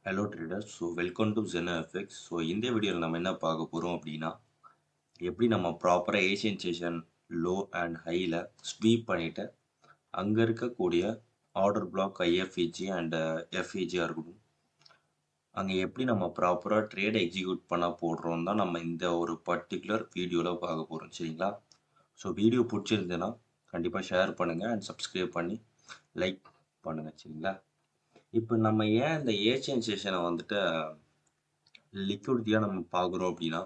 Hello traders. Welcome to ZenFX. இந்த வீடியோவில் நம்ம என்ன பார்க்க போகிறோம் அப்படின்னா, எப்படி நம்ம ப்ராப்பராக ஏஷியன் செஷன் லோ அண்ட் ஹையில் ஸ்வீப் பண்ணிவிட்டு அங்கே இருக்கக்கூடிய ஆர்டர் பிளாக் ஐஎஃப்இஜி அண்ட் எஃப்இஜியாக இருக்கட்டும், அங்கே எப்படி நம்ம ப்ராப்பராக ட்ரேடை எக்ஸிக்யூட் பண்ண போடுறோம் தான் நம்ம இந்த ஒரு பர்டிகுலர் வீடியோவில் பார்க்க போகிறோம். சரிங்களா? வீடியோ பிடிச்சிருந்ததுன்னா கண்டிப்பாக ஷேர் பண்ணுங்கள் அண்ட் சப்ஸ்கிரைப் பண்ணி லைக் பண்ணுங்கள். சரிங்களா? இப்போ நம்ம ஏன் இந்த ஏஷியன் செஷனை வந்துட்டு லிக்விடிட்டியாக நம்ம பார்க்குறோம் அப்படின்னா,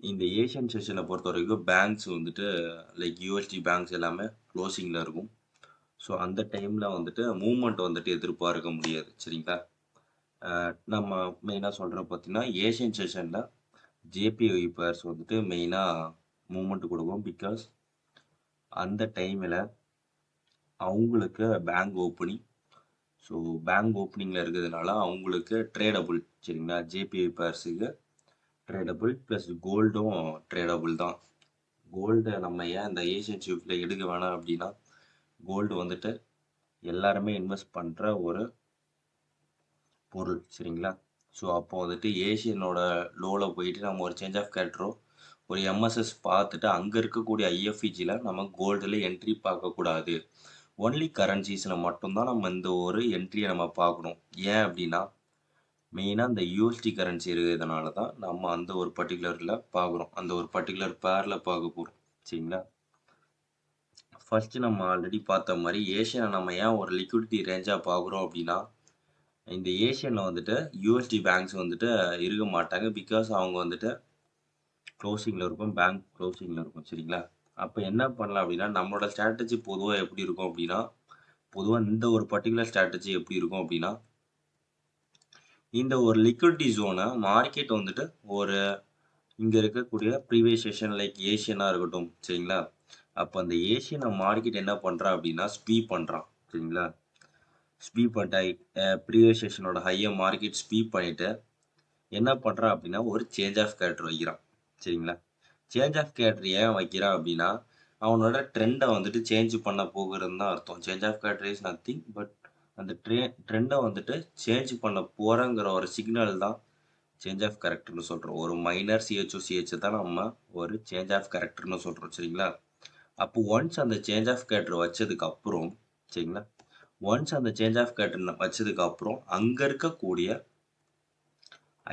இந்த ஏஷியன் செஷனை பொறுத்த வரைக்கும் பேங்க்ஸ் வந்துட்டு லைக் யூஎஸ்டி பேங்க்ஸ் எல்லாமே க்ளோசிங்கில் இருக்கும். அந்த டைமில் வந்துட்டு மூவ்மெண்ட் வந்துட்டு எதிர்பார்க்க முடியாது. சரிங்களா? நம்ம மெயினாக சொல்கிற பார்த்தீங்கன்னா ஏஷியன் செஷனில் ஜேபிஒய் பேர்ஸ் வந்துட்டு மெயினாக மூவ்மெண்ட் கொடுக்கும். பிகாஸ் அந்த டைமில் அவங்களுக்கு பேங்க் ஓப்பனிங், பேங்க் ஓப்பனிங்கில் இருக்கிறதுனால அவங்களுக்கு ட்ரேடபுள். சரிங்களா? ஜேபிஒய் பேர்ஸுக்கு ட்ரேடபுள் ப்ளஸ் கோல்டும் ட்ரேடபுள் தான். கோல்டை நம்ம ஏன் இந்த ஏஷியன் ஷிஃப்டில் எடுக்க வேணாம் அப்படின்னா, கோல்டு வந்துட்டு எல்லாருமே இன்வெஸ்ட் பண்ணுற ஒரு பொருள். சரிங்களா? அப்போ வந்துட்டு ஏஷியனோட லோவில் போயிட்டு நம்ம ஒரு சேஞ்ச் ஆஃப் கேரக்டரோ ஒரு எம்எஸ்எஸ் பார்த்துட்டு அங்கே இருக்கக்கூடிய ஐஎஃப்இஜியில் நம்ம கோல்டில் என்ட்ரி பார்க்கக்கூடாது. ஒன்லி கரன்சிஸில் மட்டும்தான் நம்ம இந்த ஒரு என்ட்ரியை நம்ம பார்க்கணும். ஏன் அப்படின்னா, மெயினாக இந்த யூஎஸ்டி கரன்சி இருக்கிறதுனால தான் நம்ம அந்த ஒரு பர்டிகுலரில் பார்க்குறோம், அந்த ஒரு பர்டிகுலர் பேரில் பார்க்க போகிறோம். சரிங்களா? ஃபர்ஸ்ட் நம்ம ஆல்ரெடி பார்த்த மாதிரி ஏஷியனை நம்ம ஏன் ஒரு லிக்விடிட்டி ரேஞ்சாக பார்க்குறோம் அப்படின்னா, இந்த ஏஷியனில் வந்துட்டு யூஎஸ்டி பேங்க்ஸ் வந்துட்டு இருக்க மாட்டாங்க. பிகாஸ் அவங்க வந்துட்டு க்ளோசிங்கில் இருக்கும், பேங்க் க்ளோசிங்கில் இருக்கும். சரிங்களா? அப்போ என்ன பண்ணலாம் அப்படின்னா, நம்மளோட ஸ்ட்ராட்டஜி பொதுவாக எப்படி இருக்கும் அப்படின்னா, பொதுவாக இந்த ஒரு பர்டிகுலர் ஸ்ட்ராட்டஜி எப்படி இருக்கும் அப்படின்னா, இந்த ஒரு லிக்விடிட்டி ஜோனை மார்க்கெட் வந்துட்டு ஒரு இங்கே இருக்கக்கூடிய ப்ரீவியஸ் செஷன் லைக் ஏஷியனாக இருக்கட்டும். சரிங்களா? அப்போ அந்த ஏஷியனை மார்க்கெட் என்ன பண்ணுறான் அப்படின்னா ஸ்வீப் பண்ணுறான். சரிங்களா? ஸ்வீப் பண்ணிட்டு ப்ரீவியஸ் செஷனோட ஹையை மார்க்கெட் ஸ்வீப் பண்ணிவிட்டு என்ன பண்ணுறான் அப்படின்னா ஒரு சேஞ்ச் ஆஃப் கேரக்டர் வைக்கிறான். சரிங்களா? சேஞ்ச் ஆஃப் கேரக்டர் ஏன் வைக்கிறான் அப்படின்னா, அவனோட ட்ரெண்டை வந்துட்டு சேஞ்ச் பண்ண போகிறதுன்னு தான் அர்த்தம். Change of character is nothing but அந்த ட்ரெண்டை வந்துட்டு சேஞ்ச் பண்ண போகிறங்கிற ஒரு சிக்னல் தான் சேஞ்ச் ஆஃப் கேரக்டர்னு சொல்கிறோம். ஒரு மைனர் சிஹெச் தான் நம்ம ஒரு சேஞ்ச் ஆஃப் கேரக்டர்னு சொல்கிறோம். சரிங்களா? அப்போ ஒன்ஸ் அந்த சேஞ்ச் ஆஃப் கேரக்டர் வச்சதுக்கு அப்புறம், சரிங்களா, ஒன்ஸ் அந்த சேஞ்ச் ஆஃப் கேரக்டர் வச்சதுக்கு அப்புறம் அங்கே இருக்கக்கூடிய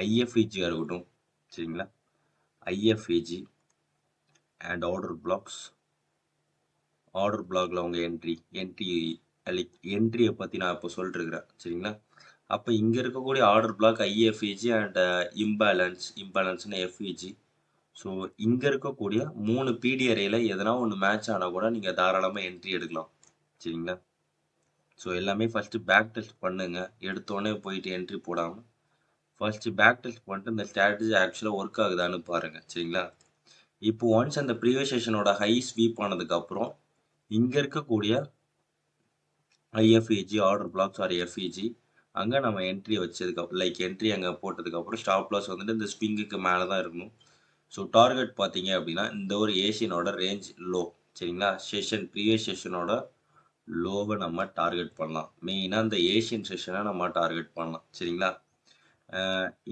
ஐஎஃப்இஜியாக இருக்கட்டும். சரிங்களா? ஐஎஃப்இஜி அண்ட் ஆர்டர் பிளாக்ல அவங்க என்ட்ரியை பற்றி நான் இப்போ சொல்லிட்டுருக்கிறேன். சரிங்களா? அப்போ இங்கே இருக்கக்கூடிய ஆர்டர் பிளாக் ஐஎஃப்இஜி அண்ட் இம்பேலன்ஸ்னு எஃப்இஜி. இங்கே இருக்கக்கூடிய 3 பிடி அரேயில் எதனா ஒன்று மேட்ச் ஆனால் கூட நீங்கள் தாராளமாக என்ட்ரி எடுக்கலாம். சரிங்களா? எல்லாமே ஃபஸ்ட்டு பேக் டெஸ்ட் பண்ணுங்க. எடுத்தோடனே போயிட்டு என்ட்ரி போடாமல் ஃபர்ஸ்ட்டு பேக் டெஸ்ட் பண்ணிட்டு இந்த ஸ்ட்ராட்டஜி ஆக்சுவலாக ஒர்க் ஆகுதான்னு பாருங்கள். சரிங்களா? இப்போ ஒன்ஸ் அந்த ப்ரீவியஸ் செஷனோட ஹை ஸ்வீப் ஆனதுக்கப்புறம் இங்கே இருக்கக்கூடிய ஐஎஃப்இஜி ஆர்டர் பிளாக்ஸ் ஆர் எஃப்இஜி அங்கே நம்ம என்ட்ரி வச்சதுக்கப்புறம் என்ட்ரி அங்கே போட்டதுக்கப்புறம் ஸ்டாப் லாஸ் வந்துட்டு இந்த ஸ்விங்குக்கு மேலே தான் இருக்கணும். டார்கெட் பார்த்தீங்க அப்படின்னா இந்த ஒரு ஏஷியனோட ரேஞ்ச் லோ. சரிங்களா? ப்ரீவியஸ் செஷனோட லோவை நம்ம டார்கெட் பண்ணலாம். மெயினாக இந்த ஏஷியன் செஷனை நம்ம டார்கெட் பண்ணலாம். சரிங்களா?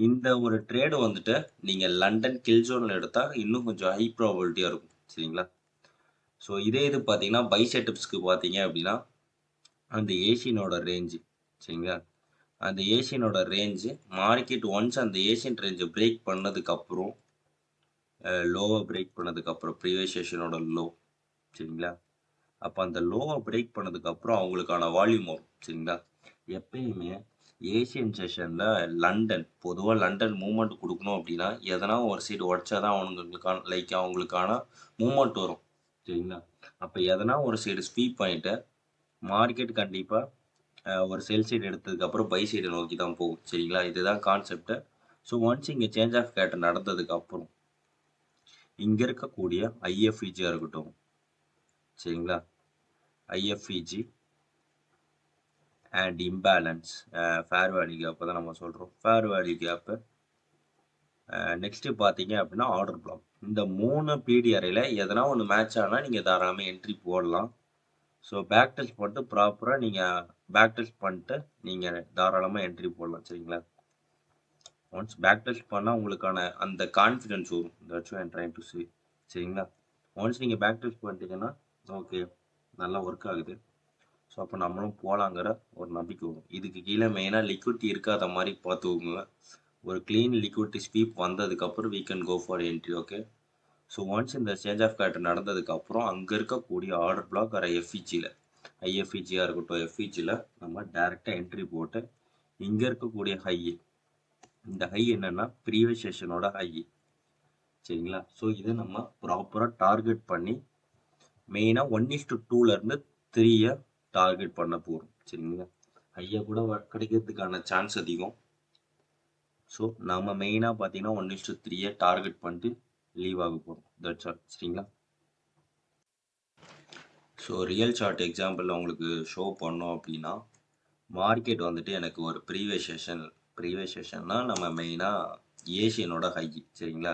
இந்த ஒரு ட்ரேடு வந்துட்டு நீங்கள் லண்டன் கில் ஜோனில் எடுத்தால் இன்னும் கொஞ்சம் ஹை ப்ராபபிலிட்டியாக இருக்கும். சரிங்களா? இதே இது பார்த்தீங்கன்னா பைசெட்டப்ஸ்க்கு பார்த்தீங்க அப்படின்னா அந்த ஏஷியனோட ரேஞ்சு. சரிங்களா? அந்த ஏஷியனோட ரேஞ்சு மார்க்கெட் ஒன்ஸ் அந்த ஏஷியன் ரேஞ்சை பிரேக் பண்ணதுக்கப்புறம் லோவை பிரேக் பண்ணதுக்கப்புறம் ப்ரீவியஸ் செஷனோட லோ. சரிங்களா? அப்போ அந்த லோவை பிரேக் பண்ணதுக்கப்புறம் அவங்களுக்கான வால்யூம் வரும். சரிங்களா? எப்பயுமே ஏஷியன் செஷனில் பொதுவாக லண்டன் மூவ்மெண்ட் கொடுக்கணும் அப்படின்னா எதனா ஒரு சைடு உடச்சா தான் அவங்களுக்கான மூவ்மெண்ட் வரும். சரிங்களா? அப்போ எதனா ஒரு சைடு ஸ்வீப் பண்ணிவிட்டு மார்க்கெட் கண்டிப்பாக ஒரு செல் சைடு எடுத்ததுக்கப்புறம் பை சைடு நோக்கி தான் போகும். சரிங்களா? இதுதான் கான்செப்ட்டு. ஒன்ஸ் இங்கே சேஞ்ச் ஆஃப் கேரக்டர் நடந்ததுக்கப்புறம் இங்கே இருக்கக்கூடிய ஐஎஃப்இஜியாக இருக்கட்டும். சரிங்களா? ஐஎஃப்இஜி அண்ட் இம்பேலன்ஸ் ஃபேர் வேல்யூ கேப்பை தான் நம்ம சொல்கிறோம். ஃபேர் வேல்யூ கேப்பு நெக்ஸ்ட்டு பார்த்தீங்க அப்படின்னா ஆர்டர் பிளாக். இந்த 3 பிடி அறையில் எதனா ஒன்று மேட்ச் ஆனால் நீங்கள் தாராளமாக என்ட்ரி போடலாம். பேக் டெஸ்ட் மட்டும் ப்ராப்பராக நீங்கள் பேக் டெஸ்ட் பண்ணிட்டு நீங்கள் தாராளமாக என்ட்ரி போடலாம். சரிங்களா? ஒன்ஸ் பேக் டெஸ்ட் பண்ணால் உங்களுக்கான அந்த கான்ஃபிடென்ஸ் வரும். That's what I am trying to say. சரிங்களா? ஒன்ஸ் நீங்கள் பேக் டெஸ்ட் பண்ணிட்டீங்கன்னா ஓகே நல்லா ஒர்க் ஆகுது. ஸோ அப்போ நம்மளும் போகலாங்கிற ஒரு நம்பிக்கை வரும். இதுக்கு கீழே மெயினாக லிக்விடிட்டி இருக்காத மாதிரி பார்த்துக்கோங்க. ஒரு க்ளீன் லிக்விடிட்டி ஸ்வீப் வந்ததுக்கப்புறம் we can go for entry. Okay. So once இந்த சேஞ்ச் ஆஃப் கேரக்டர் நடந்ததுக்கப்புறம் அங்கே இருக்கக்கூடிய ஆர்டர் பிளாக் வர எஃப்இஜியில் ஐஎஃப்இஜியாக இருக்கட்டும் எஃப்இஜியில் நம்ம டேரெக்டாக என்ட்ரி போட்டு இங்கே இருக்கக்கூடிய ஹை, இந்த ஹை என்னென்னா ப்ரீவியஸ் செஷனோட ஹை. சரிங்களா? ஸோ இதை நம்ம ப்ராப்பராக டார்கெட் பண்ணி மெயினாக 1:2 3 டார்கெட் பண்ண போகிறோம். சரிங்களா? ஹையை கூட கிடைக்கிறதுக்கான சான்ஸ் அதிகம். ஸோ நம்ம மெயினாக பார்த்தீங்கன்னா 1:3 டார்கெட் பண்ணிட்டு லீவ் ஆக போகிறோம். That's all. சரிங்களா? ஸோ ரியல் சார்ட் எக்ஸாம்பிள் உங்களுக்கு ஷோ பண்ணோம் அப்படின்னா மார்க்கெட் வந்துட்டு எனக்கு ஒரு ப்ரீவியஸ் செஷன்னா நம்ம மெயினாக ஏஷியனோட ஹை. சரிங்களா?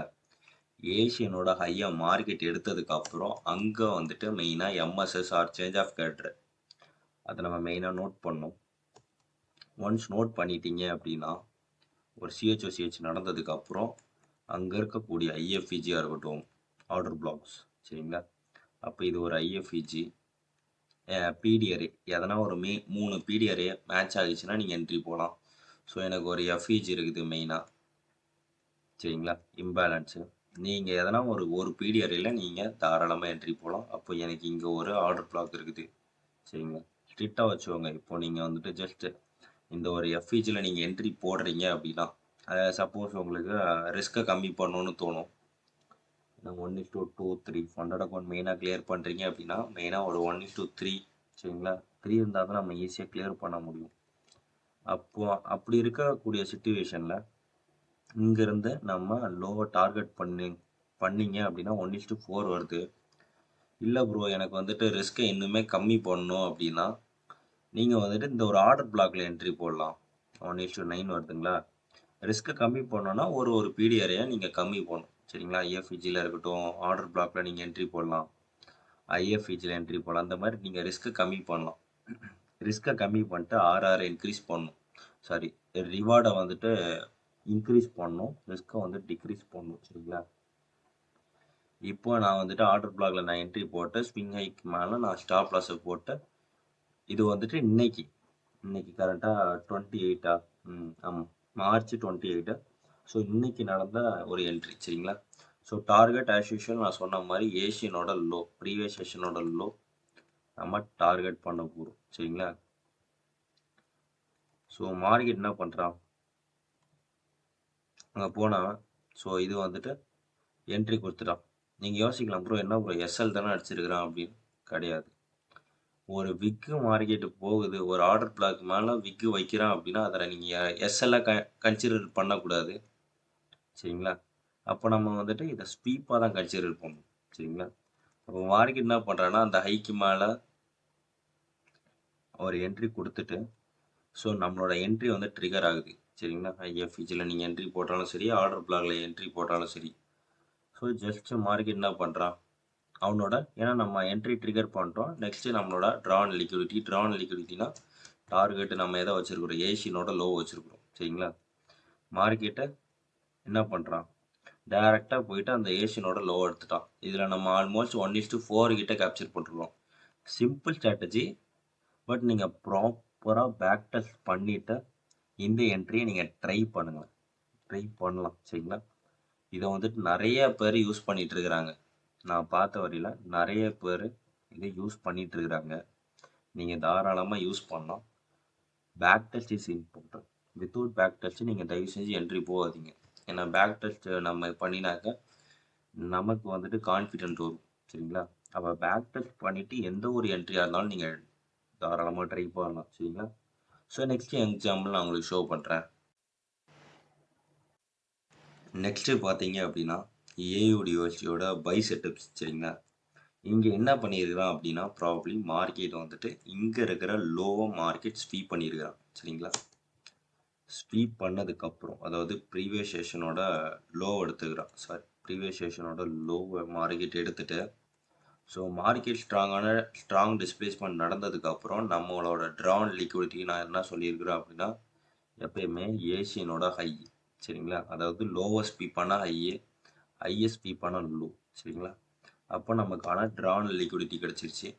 ஏஷியனோட ஹையை மார்க்கெட் எடுத்ததுக்கப்புறம் அங்கே வந்துட்டு மெயினாக MSS or change of character அதை நம்ம மெயினாக நோட் பண்ணோம். ஒன்ஸ் நோட் பண்ணிட்டீங்க அப்படின்னா ஒரு சிஹெச்ஓசிஹெச் நடந்ததுக்கப்புறம் அங்கே இருக்கக்கூடிய ஐஎஃப்இஜியாக இருக்கட்டும் ஆர்டர் பிளாக்ஸ். சரிங்களா? அப்போ இது ஒரு ஐஎஃப்இஜி பிடிஆர்ஏ எதனா ஒரு 3 பிடிஆர்ஏ மேட்ச் ஆகிடுச்சுன்னா நீங்கள் என்ட்ரி போகலாம். ஸோ எனக்கு ஒரு எஃப்இஜி இருக்குது மெயினாக. சரிங்களா? இம்பேலன்ஸு நீங்கள் எதனா ஒரு பிடிஆர்ஏல நீங்கள் தாராளமாக என்ட்ரி போகலாம். அப்போ எனக்கு இங்கே ஒரு ஆர்டர் பிளாக் இருக்குது. சரிங்களா? ஸ்ட்ரிக்டாக வச்சுக்கோங்க. இப்போ நீங்கள் வந்துட்டு ஜஸ்ட்டு இந்த ஒரு எஃப்இஜியில் நீங்கள் என்ட்ரி போடுறீங்க அப்படின்னா சப்போஸ் உங்களுக்கு ரிஸ்க்கை கம்மி பண்ணணும்னு தோணும். 1:2 3 ஃபண்டட் அக்கௌண்ட் மெயினாக கிளியர் பண்ணுறீங்க அப்படின்னா மெயினாக ஒரு 1:3. சரிங்களா? 3 இருந்தால் தான் நம்ம ஈஸியாக கிளியர் பண்ண முடியும். அப்படி இருக்கக்கூடிய சுச்சுவேஷனில் இங்கேருந்து நம்ம லோவை டார்கெட் பண்ணிங்க அப்படின்னா 1:4 வருது. இல்லை ப்ரோ எனக்கு வந்துட்டு ரிஸ்க்கை இன்னுமே கம்மி பண்ணணும் அப்படின்னா நீங்கள் வந்துட்டு இந்த ஒரு ஆர்டர் பிளாக்ல என்ட்ரி போடலாம். 1:9 வருதுங்களா? ரிஸ்க்கை கம்மி பண்ணோன்னா ஒரு பிடிஆரையை நீங்கள் கம்மி பண்ணணும். சரிங்களா? ஐஎஃப்இஜியில் இருக்கட்டும் ஆர்டர் பிளாக்ல நீங்கள் என்ட்ரி போடலாம், ஐஎஃப்இஜியில் என்ட்ரி போடலாம். அந்த மாதிரி நீங்கள் ரிஸ்க்கை கம்மி பண்ணலாம். ரிஸ்க்கை கம்மி பண்ணிட்டு ஆர்ஆர் இன்க்ரீஸ் பண்ணணும். சாரி, ரிவார்டை வந்துட்டு இன்க்ரீஸ் பண்ணணும், ரிஸ்க்கை வந்து டிக்ரீஸ் பண்ணணும். சரிங்களா? இப்போ நான் வந்துட்டு ஆர்டர் பிளாக்ல நான் என்ட்ரி போட்டு ஸ்விங் ஹைக்கு மேலே நான் ஸ்டாப் லாஸை போட்டு இது வந்துட்டு இன்னைக்கு கரெக்டாக 28 ஆமாம் மார்ச் 28. ஸோ இன்னைக்கு நடந்த ஒரு என்ட்ரி. சரிங்களா? ஸோ டார்கெட் ஆஸ் யூஷுவல் நான் சொன்ன மாதிரி ஏஷியனோட லோ ப்ரீவியஸ் செஷனோட லோ நம்ம டார்கெட் பண்ண போகிறோம். சரிங்களா? ஸோ மார்க்கெட் என்ன பண்ணுறான் அங்கே போனால் ஸோ இது வந்துட்டு என்ட்ரி கொடுத்துட்டான். நீங்கள் யோசிக்கலாம் ப்ரோ என்ன ப்ரோ எஸ்எல் தானே அடிச்சிருக்கிறான் அப்படின்னு. கிடையாது. ஒரு விக்கு மார்க்கெட்டு போகுது, ஒரு ஆர்டர் பிளாக் மேலே விக்கு வைக்கிறான் அப்படின்னா அதில் நீங்கள் எஸ்எல்லை கன்சிடர் பண்ணக்கூடாது. சரிங்களா? அப்போ நம்ம வந்துட்டு இதை ஸ்வீப்பாக தான் கன்சிடர் பண்ணணும். சரிங்களா? அப்போ மார்க்கெட் என்ன பண்ணுறான்னா அந்த ஹைக்கு மேலே ஒரு என்ட்ரி கொடுத்துட்டு ஸோ நம்மளோட என்ட்ரி வந்து ட்ரிகர் ஆகுது. சரிங்களா? ஐஎஃப்இஜியில் நீங்கள் என்ட்ரி போட்டாலும் சரி, ஆர்டர் பிளாக்ல என்ட்ரி போட்டாலும் சரி. ஸோ ஜஸ்ட் மார்க்கெட் என்ன பண்ணுறான் அவனோட ஏன்னா நம்ம என்ட்ரி ட்ரிகர் பண்ணுறோம். நெக்ஸ்ட்டு நம்மளோட ட்ரான் லிக்விடிட்டினா டார்கெட்டு நம்ம எதை வச்சுருக்கிறோம் ஏஷியனோட லோ வச்சுருக்குறோம். சரிங்களா? மார்க்கெட்டை என்ன பண்ணுறான் டைரெக்டாக போயிட்டு அந்த ஏஷியனோட லோ எடுத்துட்டான். இதில் நம்ம ஆல்மோஸ்ட் 1:4 கிட்ட கேப்சர் பண்ணிருக்கோம். Simple strategy. பட் நீங்கள் ப்ராப்பராக பேக் டெஸ்ட் பண்ணிவிட்டு இந்த என்ட்ரியை நீங்கள் ட்ரை பண்ணலாம். சரிங்களா? இதை வந்துட்டு நிறைய பேர் யூஸ் பண்ணிகிட்டு இருக்கிறாங்க. நான் பார்த்த வரையில் நிறைய பேர் இதை யூஸ் பண்ணிகிட்டு இருக்கிறாங்க. நீங்கள் தாராளமாக யூஸ் பண்ணலாம். Back test is important. Without back test நீங்கள் தயவு செஞ்சு என்ட்ரி போகாதீங்க. ஏன்னா பேக் டெஸ்ட் நம்ம பண்ணினாக்க நமக்கு வந்துட்டு கான்ஃபிடென்ட் வரும். சரிங்களா? அப்போ பேக் டெஸ்ட் பண்ணிவிட்டு எந்த ஒரு என்ட்ரியாக இருந்தாலும் நீங்கள் தாராளமாக ட்ரை பண்ணலாம். சரிங்களா? ஸோ நெக்ஸ்ட் எக்ஸாம்பிள் நான் உங்களுக்கு ஷோ பண்ணுறேன். நெக்ஸ்ட்டு பார்த்தீங்க அப்படின்னா ஏயுடி யூனிவர்சிட்டியோட பை செட்டப்ஸ். சரிங்களா? இங்கே என்ன பண்ணியிருக்கிறான் அப்படின்னா ப்ராப்ளி மார்க்கெட் வந்துட்டு இங்கே இருக்கிற லோவை மார்க்கெட் ஸ்வீப் பண்ணியிருக்கிறான். சரிங்களா? ஸ்வீப் பண்ணதுக்கப்புறம் அதாவது ப்ரீவியஸ் செஷனோட லோவை எடுத்துக்கிறான். ப்ரீவியஸ் செஷனோட லோவை மார்க்கெட் எடுத்துகிட்டு ஸோ மார்க்கெட் ஸ்ட்ராங் டிஸ்பிளேஸ்மெண்ட் நடந்ததுக்கப்புறம் நம்மளோட ட்ரான் லிக்விடிட்டி நான் என்ன சொல்லியிருக்கிறேன் அப்படின்னா எப்பயுமே ஏஷியனோட ஹை சரிங்களா, அதாவது லோவஸ்ட் ஸ்பீப்பான ஹையே ஹையஸ்ட் ஸ்பீப்பான லோ சரிங்களா. அப்போ நமக்கான ட்ரான் லிக்விடிட்டி கிடச்சிருச்சு.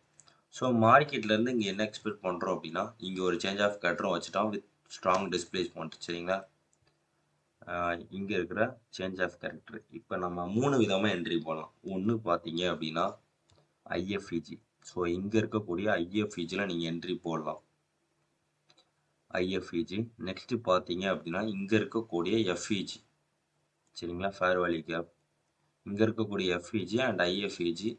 ஸோ மார்க்கெட்லேருந்து இங்கே என்ன எக்ஸ்பெக்ட் பண்ணுறோம் அப்படின்னா இங்கே ஒரு சேஞ்ச் ஆஃப் கேட்டரும் வச்சுட்டோம் வித் ஸ்ட்ராங் டிஸ்பிளேஸ்மெண்ட் சரிங்களா. இங்கே இருக்கிற சேஞ்ச் ஆஃப் கேரக்டர் இப்போ நம்ம 3 விதமாக என்ட்ரி போகலாம். ஒன்று பார்த்தீங்க அப்படின்னா ஐஎஃப்இஜி. ஸோ இங்கே இருக்கக்கூடிய ஐஎஃப்இஜியில் நீங்கள் என்ட்ரி போடலாம். ஐஎஃப்இஜி நெக்ஸ்ட்டு பார்த்தீங்க அப்படின்னா இங்கே இருக்கக்கூடிய எஃப்இஜி சரிங்களா, ஃபேர் வேல்யூ கேப். இங்கே இருக்கக்கூடிய எஃப்இஜி அண்ட் ஐஎஃப்இஜி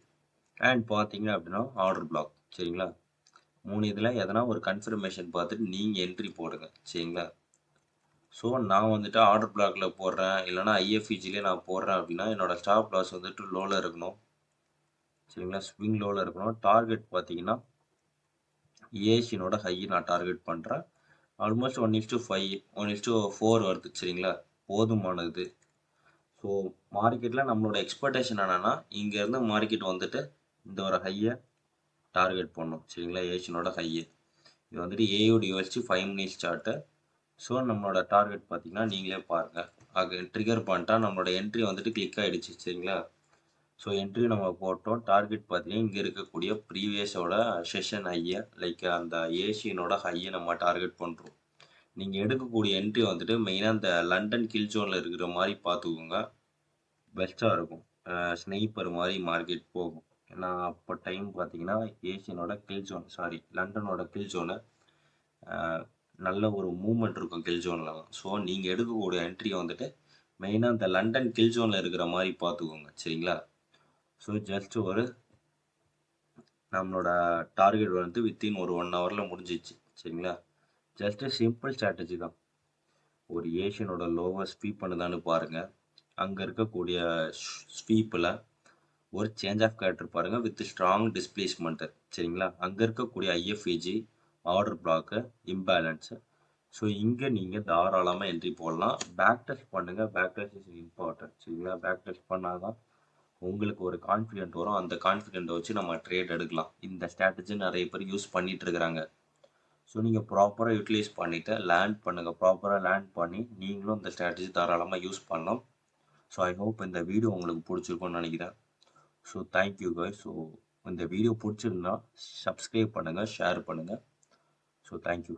அண்ட் பார்த்தீங்க அப்படின்னா ஆர்டர் பிளாக் சரிங்களா. 3 இதில் எதனா ஒரு கன்ஃபர்மேஷன் பார்த்துட்டு நீங்கள் என்ட்ரி போடுங்க சரிங்களா. ஸோ நான் வந்துட்டு ஆர்டர் பிளாக்கில் போடுறேன் இல்லைனா ஐஎஃப்இஜிலே நான் போடுறேன் அப்படின்னா என்னோடய ஸ்டாப் லாஸ் வந்துட்டு லோவில் இருக்கணும் சரிங்களா, ஸ்விங் லோவில் இருக்கணும். டார்கெட் பார்த்தீங்கன்னா ஏஷியனோட ஹை நான் டார்கெட் பண்ணுறேன். ஆல்மோஸ்ட் 1:5 1:4 வருது சரிங்களா, போதுமானது. ஸோ மார்க்கெட்டில் நம்மளோட எக்ஸ்பெக்டேஷன் என்னென்னா இங்கேருந்து மார்க்கெட் வந்துட்டு இந்த ஒரு ஹையை டார்கெட் பண்ணும் சரிங்களா, ஏஷியனோட ஹையை. இது வந்துட்டு ஏயோட யூஎஸ்டி 5 மினிட்ஸ் சார்ட்டு. ஸோ நம்மளோட டார்கெட் பார்த்தீங்கன்னா நீங்களே பாருங்கள், அது ட்ரிகர் பண்ணிட்டா நம்மளோட என்ட்ரி வந்துட்டு கிளிக் ஆகிடுச்சு சரிங்களா. ஸோ என்ட்ரி நம்ம போட்டோம். டார்கெட் பார்த்தீங்கன்னா இங்கே இருக்கக்கூடிய ப்ரீவியஸோட செஷன் ஹையை லைக் அந்த ஏஷியனோட ஹையை நம்ம டார்கெட் பண்ணுறோம். நீங்கள் எடுக்கக்கூடிய என்ட்ரி வந்துட்டு மெயினாக இந்த லண்டன் கில் ஜோனில் இருக்கிற மாதிரி பார்த்துக்கோங்க, பெஸ்ட்டாக இருக்கும். ஸ்னைப்பர் மாதிரி மார்க்கெட் போகும். ஏன்னா அப்போ டைம் பார்த்தீங்கன்னா ஏஷியனோட கில் ஜோன் லண்டனோட கில் ஜோனு நல்ல ஒரு மூவ்மெண்ட் இருக்கும் கில் ஜோனில். ஸோ நீங்கள் எடுக்கக்கூடிய என்ட்ரி வந்துட்டு மெயினாக இந்த லண்டன் கில் ஜோனில் இருக்கிற மாதிரி பார்த்துக்கோங்க சரிங்களா. ஸோ ஜஸ்ட் ஒரு நம்மளோட டார்கெட் வந்து வித்தின் ஒரு 1 ஹவரில் முடிஞ்சிச்சு சரிங்களா. ஜஸ்ட்டு சிம்பிள் ஸ்ட்ராட்டஜி தான். ஒரு ஏஷியனோட லோவர் ஸ்வீப் பண்ணுதான்னு பாருங்கள். அங்கே இருக்கக்கூடிய ஸ்வீப்பில் ஒரு சேஞ்ச் ஆஃப் கேரக்டர் பாருங்கள் வித் ஸ்ட்ராங் டிஸ்பிளேஸ்மெண்ட்டு சரிங்களா. அங்கே இருக்கக்கூடிய ஐஎஃப்இஜி ஆர்டர் பிளாக்கு இம்பேலன்ஸு. ஸோ இங்கே நீங்கள் தாராளமாக என்ட்ரி போடலாம். பேக் டெஸ்ட் பண்ணுங்கள், பேக் டெஸ்ட் இஸ் இம்பார்ட்டன்ட் சரிங்களா. பேக் டெஸ்ட் பண்ணால் தான் உங்களுக்கு ஒரு கான்ஃபிடென்ட் வரும். அந்த கான்ஃபிடென்ட்டை வச்சு நம்ம ட்ரேட் எடுக்கலாம். இந்த ஸ்ட்ராட்டஜி நிறைய பேர் யூஸ் பண்ணிகிட்டு இருக்கிறாங்க. ஸோ நீங்கள் ப்ராப்பராக யூட்டிலைஸ் பண்ணிவிட்டு லேண்ட் பண்ணுங்கள். ப்ராப்பராக லேண்ட் பண்ணி நீங்களும் இந்த ஸ்ட்ராட்டஜி தாராளமாக யூஸ் பண்ணலாம். ஸோ ஐ ஹோப் இந்த வீடியோ உங்களுக்கு பிடிச்சிருக்கும்னு நினைக்கிறேன். So thank you guys. ஸோ இந்த வீடியோ பிடிச்சிருந்தா சப்ஸ்கிரைப் பண்ணுங்கள், ஷேர் பண்ணுங்கள். So thank you.